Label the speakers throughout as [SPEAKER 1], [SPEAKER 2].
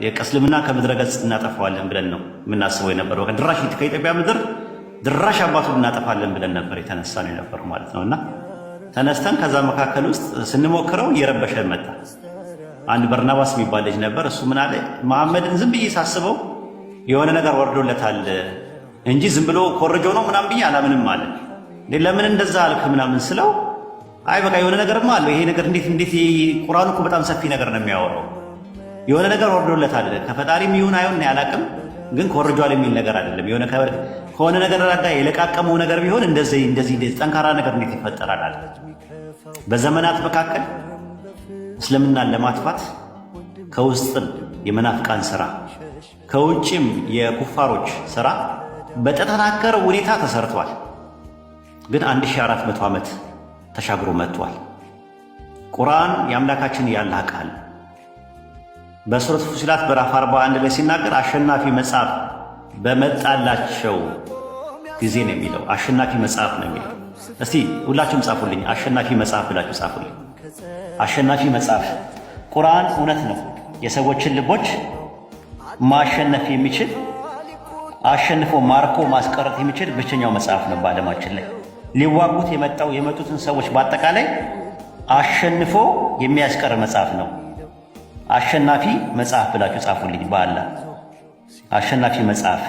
[SPEAKER 1] የእስልምና ከምድረ ገጽ እናጠፋዋለን ብለን ነው የምናስበው የነበረው። ድራሽ ከኢትዮጵያ ምድር ድራሽ አባቱን እናጠፋለን ብለን ነበር የተነሳ ነው የነበረው ማለት ነውና ተነስተን ከዛ መካከል ውስጥ ስንሞክረው እየረበሸን መጣ። አንድ በርናባስ የሚባል ልጅ ነበር። እሱ ምን አለ፣ መሐመድን ዝም ብዬ ሳስበው የሆነ ነገር ወርዶለታል እንጂ ዝም ብሎ ኮረጆ ነው ምናምን ብዬ አላምንም አለ። ለምን እንደዛ አልክ ምናምን ስለው አይ በቃ የሆነ ነገርማ አለ። ይሄ ነገር እንዴት ቁርአኑ እኮ በጣም ሰፊ ነገር ነው የሚያወራው። የሆነ ነገር ወርዶለታል ከፈጣሪም ይሁን አይሁን ያላቅም፣ ግን ኮርጇል የሚል ነገር አይደለም። የሆነ ከሆነ ነገር ጋር የለቃቀመው ነገር ቢሆን እንደዚህ ጠንካራ ነገር እንዴት ይፈጠራል አለ። በዘመናት መካከል እስልምናን ለማጥፋት ከውስጥም የመናፍቃን ስራ ከውጭም የኩፋሮች ስራ በተጠናከረ ሁኔታ ተሰርቷል። ግን 1400 ዓመት ተሻግሮ መጥቷል። ቁርአን የአምላካችን ያላህ ቃል በሱረቱ ፉሲላት በራፍ 41 ላይ ሲናገር አሸናፊ መጽሐፍ በመጣላቸው ጊዜ ነው የሚለው። አሸናፊ መጽሐፍ ነው የሚለው። እስቲ ሁላችሁም ጻፉልኝ፣ አሸናፊ መጽሐፍ ብላችሁ ጻፉልኝ። አሸናፊ መጽሐፍ ቁርአን እውነት ነው። የሰዎችን ልቦች ማሸነፍ የሚችል አሸንፎ ማርኮ ማስቀረት የሚችል ብቸኛው መጽሐፍ ነው በዓለማችን ላይ። ሊዋጉት የመጡትን ሰዎች በአጠቃላይ አሸንፎ የሚያስቀር መጽሐፍ ነው። አሸናፊ መጽሐፍ ብላችሁ ጻፉልኝ። በአላህ አሸናፊ መጽሐፍ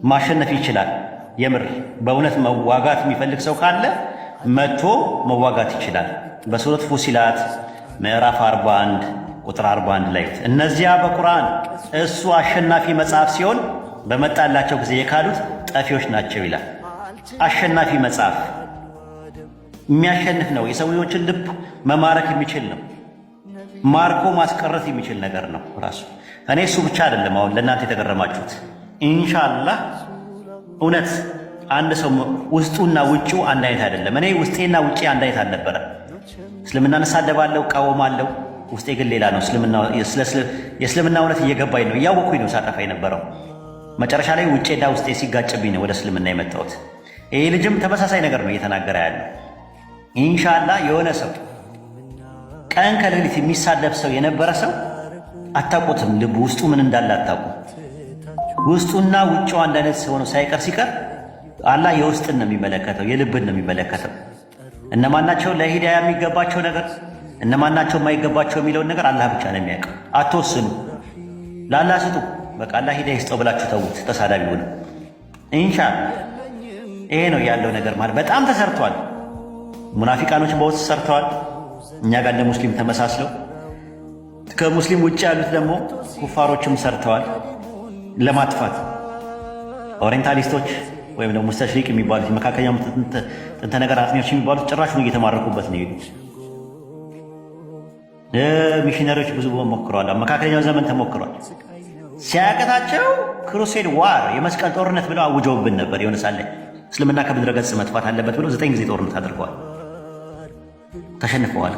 [SPEAKER 1] ማሸነፍ ይችላል። የምር በእውነት መዋጋት የሚፈልግ ሰው ካለ መጥቶ መዋጋት ይችላል። በሱረት ፉሲላት ምዕራፍ 41 ቁጥር 41 ላይ እነዚያ በቁርአን እሱ አሸናፊ መጽሐፍ ሲሆን በመጣላቸው ጊዜ የካዱት ጠፊዎች ናቸው ይላል። አሸናፊ መጽሐፍ የሚያሸንፍ ነው። የሰዎችን ልብ መማረክ የሚችል ነው። ማርኮ ማስቀረት የሚችል ነገር ነው ራሱ። እኔ እሱ ብቻ አይደለም አሁን ለእናንተ የተገረማችሁት። ኢንሻአላህ እውነት አንድ ሰው ውስጡና ውጪው አንድ አይነት አይደለም። እኔ ውስጤና ውጪ አንድ አይነት አልነበረ። እስልምናን እሳደባለሁ፣ እቃወማለሁ። ውስጤ ግን ሌላ ነው። የእስልምና እውነት እየገባኝ ነው፣ እያወኩኝ ነው ሳጠፋ የነበረው። መጨረሻ ላይ ውጬና ውስጤ ሲጋጭብኝ ነው ወደ እስልምና የመጣሁት። ይሄ ልጅም ተመሳሳይ ነገር ነው እየተናገረ ያለው። ኢንሻአላህ የሆነ ሰው ቀን ከሌሊት የሚሳደብ ሰው የነበረ ሰው አታውቁትም፣ ልብ ውስጡ ምን እንዳለ አታውቁ። ውስጡና ውጭው አንድ አይነት ሆኖ ሳይቀር ሲቀር አላህ የውስጥን ነው የሚመለከተው፣ የልብን ነው የሚመለከተው። እነማናቸው ለሂዳያ የሚገባቸው ነገር እነማናቸው የማይገባቸው የሚለውን ነገር አላህ ብቻ ነው የሚያውቀው። አትወስኑ፣ ለአላህ ስጡ። በቃ አላህ ሂዳያ ይስጠው ብላችሁ ተዉት። ተሳዳቢ ሆነ ኢንሻአላህ። ይሄ ነው ያለው ነገር ማለት በጣም ተሰርቷል። ሙናፊቃኖች በውስጥ ሰርተዋል። እኛ ጋር እንደ ሙስሊም ተመሳስለው ከሙስሊም ውጭ ያሉት ደግሞ ኩፋሮችም ሰርተዋል ለማጥፋት። ኦሪየንታሊስቶች ወይም ደግሞ ሙስተሽሪቅ የሚባሉት መካከለኛው ጥንተ ነገር አጥኚዎች የሚባሉት ጭራሹን እየተማረኩበት ነው የሄዱት። ሚሽነሪዎች ብዙ ሞክረዋል። መካከለኛው ዘመን ተሞክሯል። ሲያቀታቸው ክሩሴድ ዋር የመስቀል ጦርነት ብለው አውጀውብን ነበር። የሆነ ሳለ እስልምና ከምድረ ገጽ መጥፋት አለበት ብለው 9 ጊዜ ጦርነት አድርገዋል። ተሸንፈዋል።